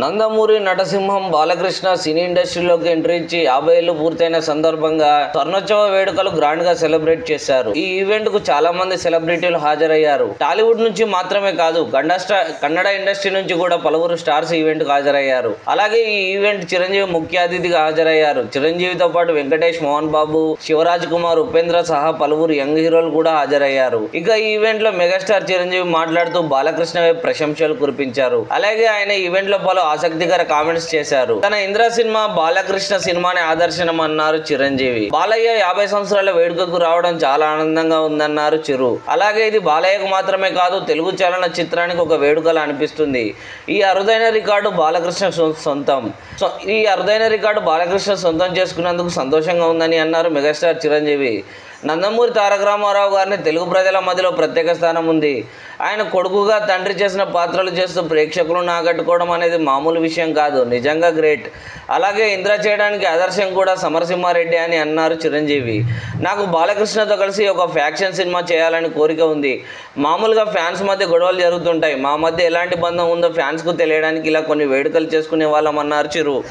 నందమూరి నటసింహం బాలకృష్ణ సినీ ఇండస్ట్రీలోకి ఎంట్రీ ఇచ్చి 50 ఏళ్లు పూర్తయిన సందర్భంగా స్వర్ణోత్సవ వేడుకలు గ్రాండ్ గా సెలబ్రేట్ చేశారు. ఈ ఈవెంట్ కు చాలా మంది సెలబ్రిటీలు హాజరయ్యారు. టాలీవుడ్ నుంచి మాత్రమే కాదు కన్నడ ఇండస్ట్రీ నుంచి కూడా పలువురు స్టార్స్ ఈవెంట్ కు హాజరయ్యారు. అలాగే ఈ ఈవెంట్ చిరంజీవి ముఖ్య అతిథిగా హాజరయ్యారు. చిరంజీవితో పాటు వెంకటేష్, మోహన్ బాబు, శివరాజ్ కుమార్, ఉపేంద్ర సహా పలువురు యంగ్ హీరోలు కూడా హాజరయ్యారు. ఇక ఈ ఈవెంట్ లో మెగాస్టార్ చిరంజీవి మాట్లాడుతూ బాలకృష్ణ ప్రశంసలు కురిపించారు. అలాగే ఆయన ఈవెంట్ లో పలు ఆసక్తికర కామెంట్స్ చేశారు. తన ఇంద్ర సినిమా బాలకృష్ణ సినిమాని ఆదర్శనం అన్నారు చిరంజీవి. బాలయ్య 50 సంవత్సరాల వేడుకకు రావడం చాలా ఆనందంగా ఉందన్నారు చిరు. అలాగే ఇది బాలయ్యకు మాత్రమే కాదు, తెలుగు చలన చిత్రానికి ఒక వేడుకలా అనిపిస్తుంది. ఈ అరుదైన రికార్డు బాలకృష్ణ సొంతం చేసుకున్నందుకు సంతోషంగా ఉందని అన్నారు మెగాస్టార్ చిరంజీవి. నందమూరి తారక రామారావు గారిని తెలుగు ప్రజల మధ్యలో ప్రత్యేక స్థానం ఉంది. ఆయన కొడుకుగా తండ్రి చేసిన పాత్రలు చేస్తూ ప్రేక్షకులను ఆకట్టుకోవడం అనేది మామూలు విషయం కాదు, నిజంగా గ్రేట్. అలాగే ఇంద్ర చేయడానికి ఆదర్శం కూడా సమరసింహారెడ్డి అని అన్నారు చిరంజీవి. నాకు బాలకృష్ణతో కలిసి ఒక ఫ్యాక్షన్ సినిమా చేయాలని కోరిక ఉంది. మామూలుగా ఫ్యాన్స్ మధ్య గొడవలు జరుగుతుంటాయి, మా మధ్య ఎలాంటి బంధం ఉందో ఫ్యాన్స్కు తెలియడానికి ఇలా కొన్ని వేడుకలు చేసుకునే వాళ్ళం అన్నారు చిరు.